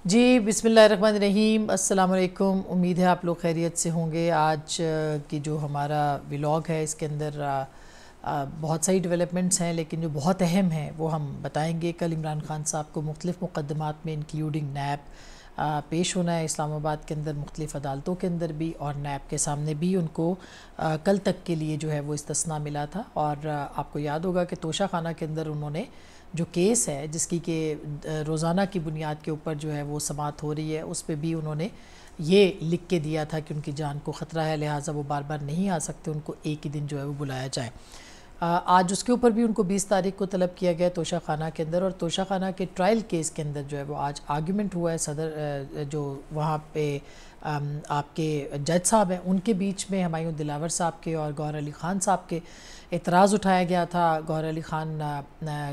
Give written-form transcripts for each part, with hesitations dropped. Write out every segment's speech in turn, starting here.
जी बिस्मिल्लाहिर्रहमानिर्रहीम, अस्सलाम वालेकुम। उम्मीद है आप लोग खैरियत से होंगे। आज की जो हमारा व्लॉग है इसके अंदर बहुत सारी डेवलपमेंट्स हैं, लेकिन जो बहुत अहम है वो हम बताएंगे। कल इमरान खान साहब को मुख्तलिफ़ मुक़द्दमात में इंक्लूडिंग नैब पेश होना है इस्लामाबाद के अंदर, मुख्तलिफ़ अदालतों के अंदर भी, और नैब के सामने भी उनको कल तक के लिए जो है वो इस्तिस्ना मिला था। और आपको याद होगा कि तोशा खाना के अंदर उन्होंने जो केस है जिसकी कि रोज़ाना की बुनियाद के ऊपर जो है वो समाअत हो रही है, उस पर भी उन्होंने ये लिख के दिया था कि उनकी जान को ख़तरा है, लिहाजा वो बार बार नहीं आ सकते, उनको एक ही दिन जो है वो बुलाया जाए। आज उसके ऊपर भी उनको 20 तारीख को तलब किया गया तोशा खाना के अंदर, और तोशा खाना के ट्रायल केस के अंदर जो है वो आज आर्गूमेंट हुआ है। सदर जो वहाँ पे आपके जज साहब हैं उनके बीच में हुमायूं दिलावर साहब के और गौहर अली ख़ान साहब के एतराज़ उठाया गया था। गौहर अली ख़ान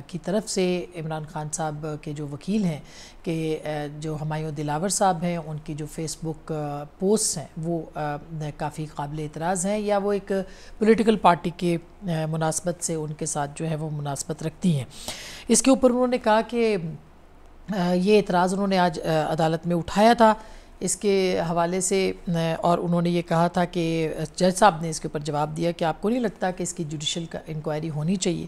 की तरफ से इमरान खान साहब के जो वकील हैं कि जो हुमायूं दिलावर साहब हैं उनकी जो फ़ेसबुक पोस्ट हैं वो काफ़ी काबिल एतराज़ हैं, या वो एक पॉलिटिकल पार्टी के मुनासबत से उनके साथ जो है वो मुनासबत रखती हैं। इसके ऊपर उन्होंने कहा कि ये एतराज़ उन्होंने आज अदालत में उठाया था इसके हवाले से, और उन्होंने ये कहा था कि जज साहब ने इसके ऊपर जवाब दिया कि आपको नहीं लगता कि इसकी जुडिशल इंक्वायरी होनी चाहिए।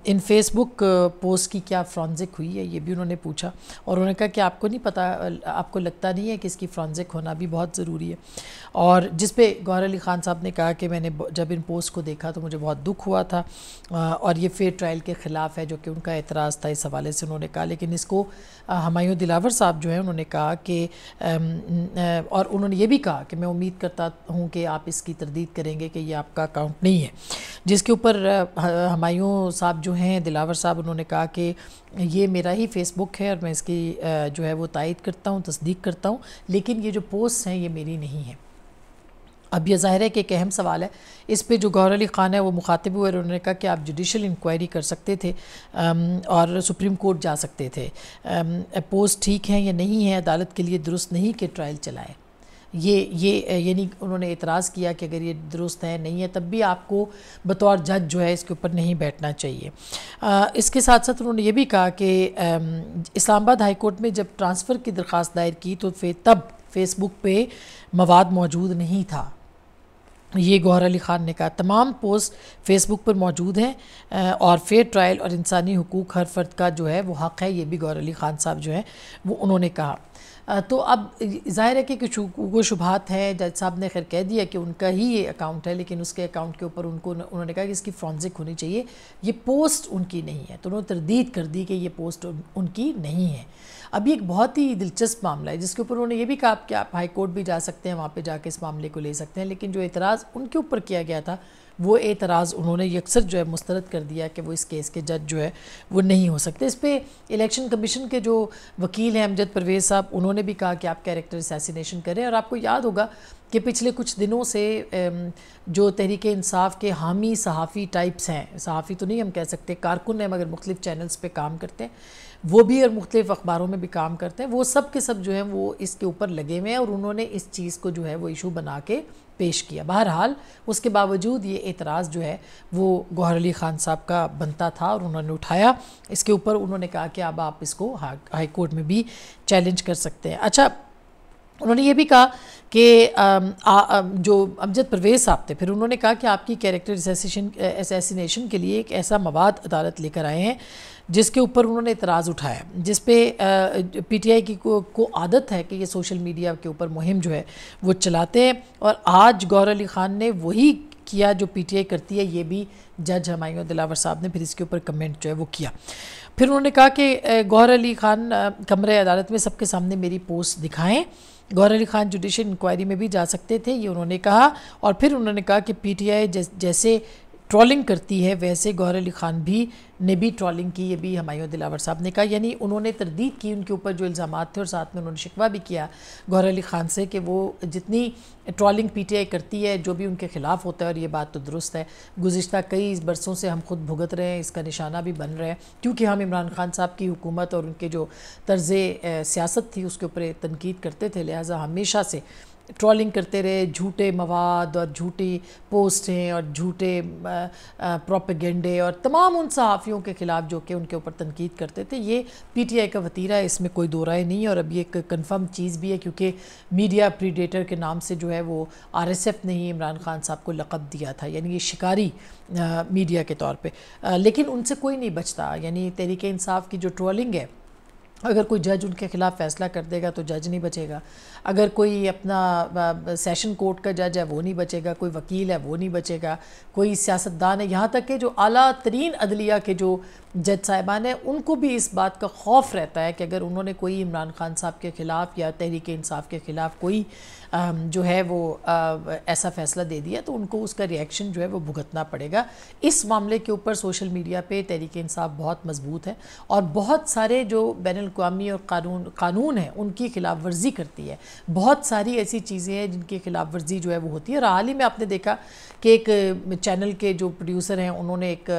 इन फेसबुक पोस्ट की क्या फ्रॉन्जिक हुई है ये भी उन्होंने पूछा, और उन्होंने कहा कि आपको नहीं पता, आपको लगता नहीं है कि इसकी फ्रॉन्जिक होना भी बहुत ज़रूरी है। और जिस पे गौहर अली ख़ान साहब ने कहा कि मैंने जब इन पोस्ट को देखा तो मुझे बहुत दुख हुआ था, और ये फेयर ट्रायल के ख़िलाफ़ है, जो कि उनका एतराज़ था इस हवाले से उन्होंने कहा। लेकिन इसको हुमायूं दिलावर साहब जो है उन्होंने कहा कि और उन्होंने ये भी कहा कि मैं उम्मीद करता हूँ कि आप इसकी तरदीद करेंगे कि ये आपका अकाउंट नहीं है। जिसके ऊपर हुमायूं साहब जो हैं दिलावर साहब, उन्होंने कहा कि ये मेरा ही फ़ेसबुक है और मैं इसकी जो है वो तायद करता हूँ, तस्दीक करता हूँ, लेकिन ये जो पोस्ट हैं ये मेरी नहीं है। अब यह ज़ाहिर है कि एक अहम सवाल है। इस पे जो गौहर अली ख़ान है वो मुखातिब हुए और उन्होंने कहा कि आप जुडिशल इंक्वायरी कर सकते थे और सुप्रीम कोर्ट जा सकते थे। पोस्ट ठीक है या नहीं है, अदालत के लिए दुरुस्त नहीं कि ट्रायल चलाए। ये यानी उन्होंने एतराज़ किया कि अगर ये दुरुस्त है नहीं है तब भी आपको बतौर जज जो है इसके ऊपर नहीं बैठना चाहिए। इसके साथ साथ उन्होंने ये भी कहा कि इस्लामाबाद हाई कोर्ट में जब ट्रांसफ़र की दरख्वास्त दायर की तो तब फेसबुक पे मवाद मौजूद नहीं था। ये गौहर अली ख़ान ने कहा तमाम पोस्ट फेसबुक पर मौजूद हैं और फेयर ट्रायल और इंसानी हुकूक हर फ़र्द का जो है वो हक़ है, ये भी गौहर अली ख़ान साहब जो है वो उन्होंने कहा। तो अब ज़ाहिर है कि कुछ शुबहात हैं। जज साहब ने खैर कह दिया कि उनका ही ये अकाउंट है, लेकिन उसके अकाउंट के ऊपर उन्होंने कहा कि इसकी फ्रॉन्जिक होनी चाहिए, ये पोस्ट उनकी नहीं है। तो उन्होंने तरदीद कर दी कि ये पोस्ट उनकी नहीं है। अब ये एक बहुत ही दिलचस्प मामला है जिसके ऊपर उन्होंने ये भी कहा कि आप हाई कोर्ट भी जा सकते हैं, वहाँ पे जाके इस मामले को ले सकते हैं, लेकिन जो एतराज़ उनके ऊपर किया गया था वो एतराज़ उन्होंने यकसर जो है मुस्तरद कर दिया कि वो इस केस के जज जो है वो नहीं हो सकते। इस पर इलेक्शन कमीशन के जो वकील हैं अमजद परवेज़ साहब, उन्होंने भी कहा कि आप कैरेक्टर असैसिनेशन करें। और आपको याद होगा कि पिछले कुछ दिनों से जो तहरीक इंसाफ के हामी सहाफ़ी टाइप्स हैं, सहाफ़ी तो नहीं हम कह सकते, कारकुन हैं मगर मुख्तलिफ़ चैनल्स पे काम करते हैं, वो भी और मुख्तलिफ़ अखबारों में भी काम करते हैं, वो सब के सब जो हैं वो इसके ऊपर लगे हुए हैं और उन्होंने इस चीज़ को जो है वो इशू बना के पेश किया। बहरहाल उसके बावजूद ये एतराज़ जो है वो गौहर अली ख़ान साहब का बनता था और उन्होंने उठाया। इसके ऊपर उन्होंने कहा कि अब आप इसको हाई कोर्ट में भी चैलेंज कर सकते हैं। अच्छा, उन्होंने ये भी कहा कि जो अमजद परवेज़ साहब थे, फिर उन्होंने कहा कि आपकी कैरेक्टर असैसिनेशन के लिए एक ऐसा मवाद अदालत लेकर आए हैं जिसके ऊपर उन्होंने इतराज़ उठाया, जिस पे पीटीआई की को आदत है कि ये सोशल मीडिया के ऊपर मुहिम जो है वो चलाते हैं, और आज गौहर अली ख़ान ने वही किया जो पीटीआई करती है। ये भी जज हुमायूं दिलावर साहब ने फिर इसके ऊपर कमेंट जो है वो किया। फिर उन्होंने कहा कि गौहर अली ख़ान कमरे अदालत में सबके सामने मेरी पोस्ट दिखाएँ। गौहर अली ख़ान जुडिशल इंक्वायरी में भी जा सकते थे, ये उन्होंने कहा। और फिर उन्होंने कहा कि पीटीआई जैसे ट्रोलिंग करती है वैसे गौहर अली ख़ान ने भी ट्रोलिंग की, ये भी हुमायूं दिलावर साहब ने कहा। यानी उन्होंने तरदीद की उनके ऊपर जो इल्ज़ामात थे, और साथ में उन्होंने शिकवा भी किया गौहर अली ख़ान से कि वो जितनी ट्रोलिंग पीटीआई करती है जो भी उनके ख़िलाफ़ होता है, और ये बात तो दुरुस्त है, गुज़िश्ता कई बरसों से हम खुद भुगत रहे हैं, इसका निशाना भी बन रहे हैं, क्योंकि हम इमरान खान साहब की हुकूमत और उनके जो तर्ज़ सियासत थी उसके ऊपर तनकीद करते थे। लिहाजा हमेशा से ट्रोलिंग करते रहे, झूठे मवाद और झूठी पोस्टें और झूठे प्रोपेगेंडे और तमाम उन सहाफ़ियों के ख़िलाफ़ जो कि उनके ऊपर तनकीद करते थे। ये पीटीआई का वतीरा है, इसमें कोई दो राय नहीं है। और अब ये एक कन्फर्म चीज़ भी है क्योंकि मीडिया प्रीडेटर के नाम से जो है वो आरएसएफ ने ही इमरान खान साहब को लक़ब दिया था, यानी ये शिकारी मीडिया के तौर पे। लेकिन उनसे कोई नहीं बचता, यानी तहरीक इंसाफ की जो ट्रोलिंग है, अगर कोई जज उनके ख़िलाफ़ फ़ैसला कर देगा तो जज नहीं बचेगा, अगर कोई अपना सेशन कोर्ट का जज है वो नहीं बचेगा, कोई वकील है वो नहीं बचेगा, कोई सियासतदान है, यहाँ तक कि जो आला तरीन अदलिया के जो जज साहिबान हैं उनको भी इस बात का खौफ रहता है कि अगर उन्होंने कोई इमरान खान साहब के ख़िलाफ़ या तहरीक इंसाफ के ख़िलाफ़ कोई जो है वो ऐसा फ़ैसला दे दिया तो उनको उसका रिएक्शन जो है वो भुगतना पड़ेगा। इस मामले के ऊपर सोशल मीडिया पे तहरीक इंसाफ बहुत मजबूत है और बहुत सारे जो बैनुल-अक़वामी और कानून है उनकी खिलाफ वर्जी करती है। बहुत सारी ऐसी चीज़ें हैं जिनकी खिलाफ वर्जी जो है वो होती है। और हाल ही में आपने देखा कि एक चैनल के जो प्रोड्यूसर हैं उन्होंने एक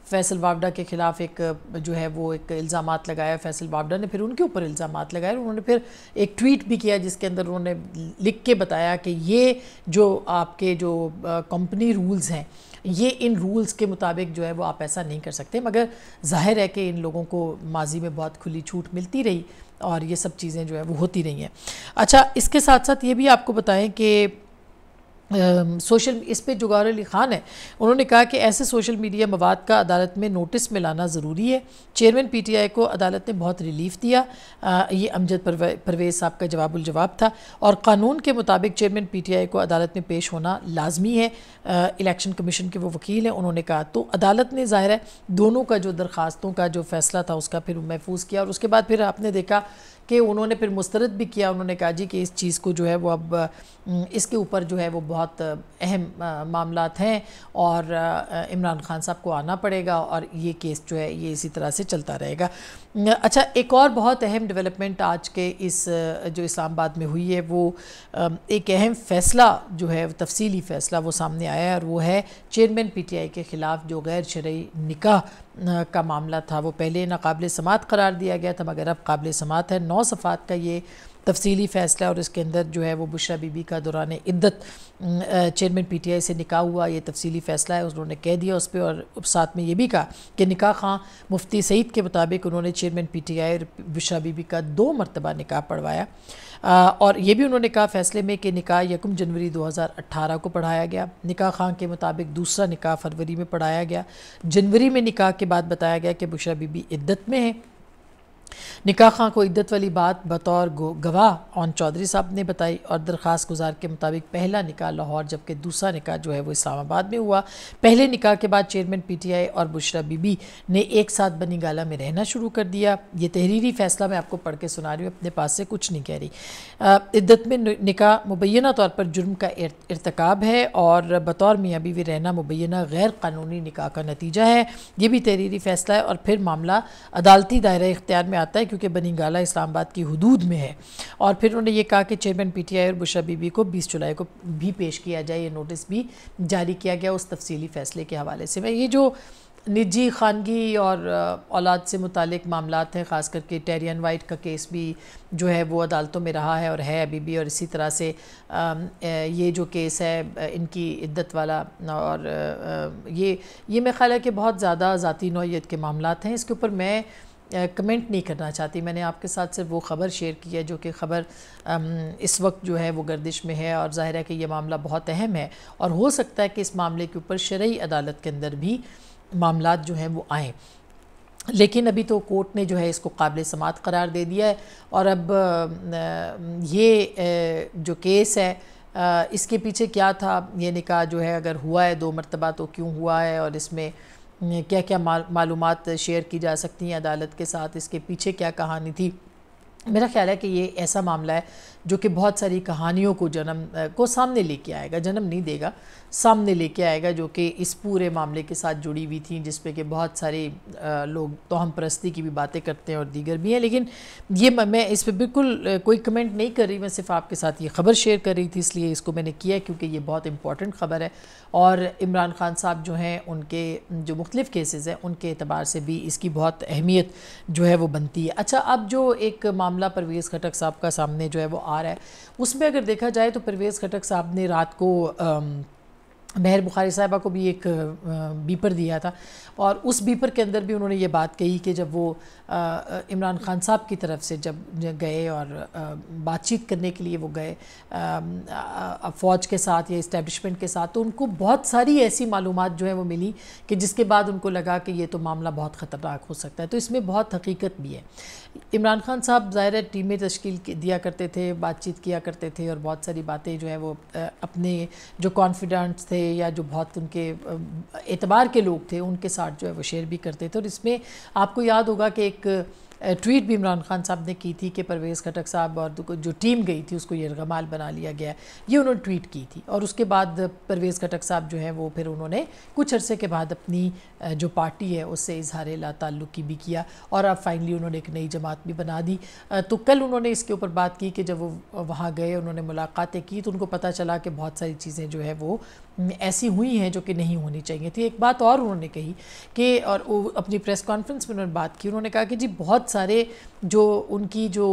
फैसल वावडा के ख़िलाफ़ एक जो है वो एक इल्ज़ामात लगाया, फैसल वावडा ने फिर उनके ऊपर इल्ज़ामात लगाए। उन्होंने फिर एक ट्वीट भी किया जिसके अंदर उन्होंने लिख के बताया कि ये जो आपके जो कंपनी रूल्स हैं, ये इन रूल्स के मुताबिक जो है वो आप ऐसा नहीं कर सकते। मगर जाहिर है कि इन लोगों को माजी में बहुत खुली छूट मिलती रही और ये सब चीज़ें जो है वो होती रही हैं। अच्छा, इसके साथ साथ ये भी आपको बताएं कि सोशल इस पे जुगार अली ख़ान है, उन्होंने कहा कि ऐसे सोशल मीडिया मवाद का अदालत में नोटिस में लाना ज़रूरी है। चेयरमैन पीटीआई को अदालत ने बहुत रिलीफ दिया। ये अमजद परवेज़ साहब का जवाब था और क़ानून के मुताबिक चेयरमैन पीटीआई को अदालत में पेश होना लाजमी है। इलेक्शन कमीशन के वो वकील हैं, उन्होंने कहा तो अदालत ने ज़ाहिर है दोनों का जो दरख्वास्तों का जो फ़ैसला था उसका फिर महफूज किया और उसके बाद फिर आपने देखा कि उन्होंने फिर मुस्तरद भी किया। उन्होंने कहा जी कि इस चीज़ को जो है वो अब इसके ऊपर जो है वो बहुत अहम मामलात हैं और इमरान खान साहब को आना पड़ेगा और ये केस जो है ये इसी तरह से चलता रहेगा। अच्छा, एक और बहुत अहम डेवलपमेंट आज के इस जो इस्लामाबाद में हुई है वो एक अहम फ़ैसला जो है तफसीली फ़ैसला वो सामने आया है और वो है चेयरमैन पीटीआई के ख़िलाफ़ जो गैर शरई निकाह का मामला था वो पहले नाकाबिल समात करार दिया गया था मगर अब काबिल समात है। 9 सफ़ात का ये तफसीली फ़ैसला और इसके अंदर जो है वो बुशरा बीबी का दौरान इद्दत चेयरमैन पीटीआई से निकाह हुआ, ये तफसीली फ़ैसला है, उन्होंने कह दिया उस पर। और साथ में ये भी कहा कि निकाह खां मुफ्ती सईद के मुताबिक उन्होंने चेयरमैन पीटीआई और बुशरा बीबी का 2 मरतबा निकाह पढ़वाया। और ये भी उन्होंने कहा फ़ैसले में कि निकाह 1 जनवरी 2018 को पढ़ाया गया। निकाह खां के मुताबिक दूसरा निकाह फरवरी में पढ़ाया गया। जनवरी में निकाह के बाद बताया गया कि बुशरा बीबी इद्दत में है। निकाह खां को इद्दत वाली बात बतौर गवाह ऑन चौधरी साहब ने बताई और दरख्वास्त गुजार के मुताबिक पहला निकाह लाहौर जबकि दूसरा निकाह जो है वो इस्लामाबाद में हुआ। पहले निकाह के बाद चेयरमैन पीटीआई और बुशरा बीबी ने एक साथ बनी गाला में रहना शुरू कर दिया। ये तहरीरी फ़ैसला मैं आपको पढ़ के सुना रही हूँ, अपने पास से कुछ नहीं कह रही। इद्दत में निकाह मुबैना तौर पर जुर्म का इर्तकाब है और बतौर मियाँ बीवी रहना मुबैना गैर कानूनी निकाह का नतीजा है। ये भी तहरीरी फ़ैसला है और फिर मामला अदालती दायरा इख्तियार में आता है क्योंकि बनी गाला इस्लामाबाद की हुदूद में है। और फिर उन्होंने ये कहा कि चेयरमैन पीटीआई और बुशरा बीबी को 20 जुलाई को भी पेश किया जाए। ये नोटिस भी जारी किया गया उस तफसीली फ़ैसले के हवाले से। मैं ये जो निजी खानगी और औलाद से मुतालिक मामलात हैं, ख़ास करके टेरियन वाइट का केस भी जो है वो अदालतों में रहा है और है अभी भी, और इसी तरह से ये जो केस है इनकी इद्दत वाला और ये मेरा ख़्याल है कि बहुत ज़्यादा ज़ाती नौइयत के मामलात हैं। इसके ऊपर मैं कमेंट नहीं करना चाहती। मैंने आपके साथ सिर्फ वो ख़बर शेयर की है जो कि ख़बर इस वक्त जो है वो गर्दिश में है और ज़ाहिर है कि ये मामला बहुत अहम है और हो सकता है कि इस मामले के ऊपर शरई अदालत के अंदर भी मामलात जो हैं वो आएँ। लेकिन अभी तो कोर्ट ने जो है इसको काबिल समात करार दे दिया है और अब ये जो केस है इसके पीछे क्या था, ये निकाह जो है अगर हुआ है 2 मरतबा तो क्यों हुआ है और इसमें क्या क्या मालूमात शेयर की जा सकती हैं अदालत के साथ, इसके पीछे क्या कहानी थी। मेरा ख्याल है कि ये ऐसा मामला है जो कि बहुत सारी कहानियों को जन्म को सामने लेके आएगा, जन्म नहीं देगा, सामने लेके आएगा, जो कि इस पूरे मामले के साथ जुड़ी हुई थी, जिस पे कि बहुत सारे लोग तोहम परस्ती की भी बातें करते हैं और दीगर भी हैं। लेकिन ये मैं इस पर बिल्कुल कोई कमेंट नहीं कर रही, मैं सिर्फ आपके साथ ये ख़बर शेयर कर रही थी, इसलिए इसको मैंने किया क्योंकि ये बहुत इंपॉर्टेंट ख़बर है और इमरान खान साहब जो हैं उनके जो मुख्तलिफ़ केसेस हैं उनके एतबार से भी इसकी बहुत अहमियत जो है वो बनती है। अच्छा, अब जो एक मामला परवेज़ खटक साहब का सामने जो है वो आ रहा है, उसमें अगर देखा जाए तो परवेज़ खटक साहब ने रात को महर बुखारी साहिबा को भी एक बीपर दिया था और उस बीपर के अंदर भी उन्होंने ये बात कही कि जब वो इमरान खान साहब की तरफ से जब गए और बातचीत करने के लिए वो गए फ़ौज के साथ या इस्टेब्लिशमेंट के साथ, तो उनको बहुत सारी ऐसी मालूमात जो है वो मिली कि जिसके बाद उनको लगा कि ये तो मामला बहुत ख़तरनाक हो सकता है। तो इसमें बहुत हकीकत भी है। इमरान खान साहब ज़ाहिर है टीमें तश्कील दिया करते थे, बातचीत किया करते थे और बहुत सारी बातें जो है वो अपने जो कॉन्फिडेंट्स थे या जो बहुत उनके एतबार के लोग थे उनके साथ जो है वो शेयर भी करते थे। और इसमें आपको याद होगा कि एक ट्वीट भी इमरान खान साहब ने की थी कि परवेज़ खटक साहब और जो टीम गई थी उसको यरगमाल बना लिया गया, ये उन्होंने ट्वीट की थी। और उसके बाद परवेज़ खटक साहब जो है वो फिर उन्होंने कुछ अरसे के बाद अपनी जो पार्टी है उससे इजहार ला ताल्लुक़ भी किया और अब फाइनली उन्होंने एक नई जमात भी बना दी। तो कल उन्होंने इसके ऊपर बात की कि जब वो वहाँ गए, उन्होंने मुलाकातें की तो उनको पता चला कि बहुत सारी चीज़ें जो है वो ऐसी हुई हैं जो कि नहीं होनी चाहिए थी। एक बात और उन्होंने कही कि, और वो अपनी प्रेस कॉन्फ्रेंस में उन्होंने बात की, उन्होंने कहा कि जी बहुत सारे जो उनकी जो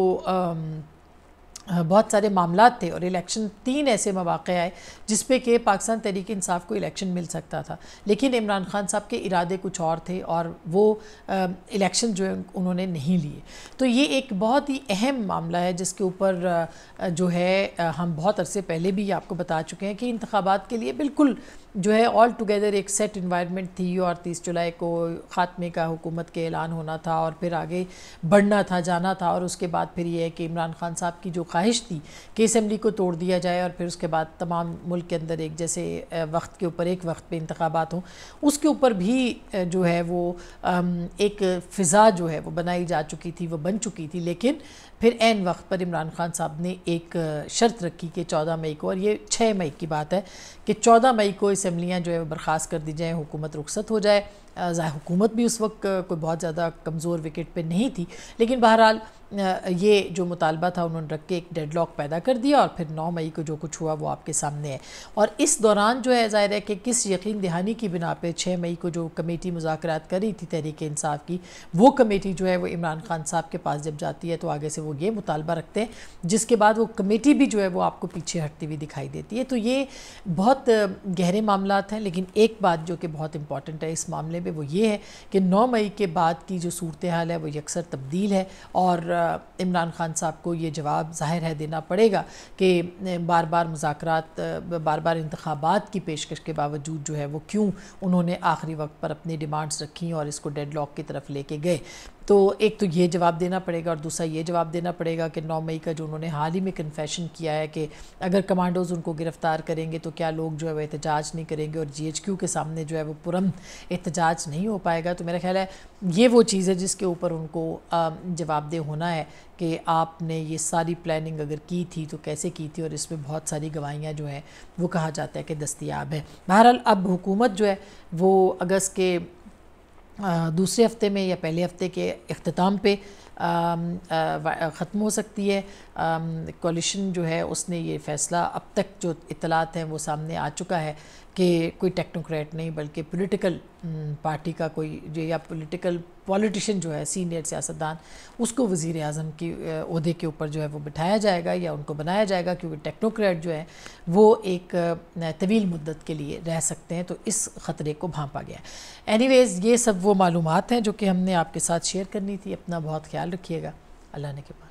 बहुत सारे मामलात थे और इलेक्शन 3 ऐसे मौक़े आए जिस पे कि पाकिस्तान तहरीक इंसाफ को इलेक्शन मिल सकता था, लेकिन इमरान खान साहब के इरादे कुछ और थे और वो इलेक्शन जो है उन्होंने नहीं लिए। तो ये एक बहुत ही अहम मामला है जिसके ऊपर जो है हम बहुत अरसे पहले भी आपको बता चुके हैं कि इंतखाबात के लिए बिल्कुल जो है ऑल टुगेदर एक सेट इन्वायरमेंट थी और 30 जुलाई को ख़ात्मे का हुकूमत के ऐलान होना था और फिर आगे बढ़ना था, जाना था। और उसके बाद फिर ये है कि इमरान खान साहब की जो ख्वाहिश थी कि असम्बली को तोड़ दिया जाए और फिर उसके बाद तमाम मुल्क के अंदर एक जैसे वक्त के ऊपर एक वक्त पे इंतखाबात हों, उसके ऊपर भी जो है वो एक फ़िज़ा जो है वो बनाई जा चुकी थी, वो बन चुकी थी। लेकिन फिर ऐन वक्त पर इमरान खान साहब ने एक शर्त रखी कि 14 मई को, और ये 6 मई की बात है कि 14 मई को असम्बलियाँ जो है बर्खास्त कर दी जाएँ, हुकूमत रुखसत हो जाए। हुकूमत भी उस वक्त कोई बहुत ज़्यादा कमज़ोर विकेट पे नहीं थी, लेकिन बहरहाल ये जो मुतालबा था उन्होंने रख के एक डेडलॉक पैदा कर दिया और फिर 9 मई को जो कुछ हुआ वो आपके सामने है। और इस दौरान जो है ज़ाहिर है कि किस यकीन दहानी की बिना पे 6 मई को जो कमेटी मुज़ाकरात कर रही थी तहरीक इंसाफ की, वो कमेटी जो है वो इमरान खान साहब के पास जब जाती है तो आगे से वो ये मुतालबा रखते हैं, जिसके बाद वो कमेटी भी जो है वो आपको पीछे हटती हुई दिखाई देती है। तो ये बहुत गहरे मामलात हैं, लेकिन एक बात जो कि बहुत इंपॉर्टेंट है इस मामले में वो ये है कि 9 मई के बाद की जो सूरत हाल है वो यकसर तब्दील है और इमरान खान साहब को ये जवाब ज़ाहिर है देना पड़ेगा कि बार बार मुज़ाकरात, बार बार इंतखाबात की पेशकश के बावजूद जो है वो क्यों उन्होंने आखिरी वक्त पर अपनी डिमांड्स रखी और इसको डेडलॉक की तरफ लेके गए। तो एक तो ये जवाब देना पड़ेगा और दूसरा ये जवाब देना पड़ेगा कि 9 मई का जो उन्होंने हाल ही में कन्फेशन किया है कि अगर कमांडोज़ उनको गिरफ़्तार करेंगे तो क्या लोग जो है वो एहतजाज नहीं करेंगे और GHQ के सामने जो है वो पुरअमन एहतजाज नहीं हो पाएगा। तो मेरा ख्याल है ये वो चीज़ है जिसके ऊपर उनको जवाबदेह होना है कि आपने ये सारी प्लानिंग अगर की थी तो कैसे की थी, और इसमें बहुत सारी गवाहियाँ जो हैं वो कहा जाता है कि दस्तयाब है। बहरहाल अब हुकूमत जो है वो अगस्त के दूसरे हफ्ते में या पहले हफ्ते के इख्तिताम पे ख़त्म हो सकती है। कोलिशन जो है उसने ये फ़ैसला, अब तक जो इत्तलात हैं वो सामने आ चुका है कि कोई टेक्नोक्रेट नहीं बल्कि पॉलिटिकल पार्टी का कोई जो या पॉलिटिशियन जो है सीनियर सियासतदान, उसको वज़ीर आज़म की ओहदे के ऊपर जो है वो बिठाया जाएगा या उनको बनाया जाएगा, क्योंकि टेक्नोक्रेट जो है वो एक तवील मुद्दत के लिए रह सकते हैं। तो इस ख़तरे को भांपा गया। एनीवेज़ ये सब वो मालूमात हैं जो कि हमने आपके साथ शेयर करनी थी। अपना बहुत ख्याल रखिएगा। अल्लाह ने के पास।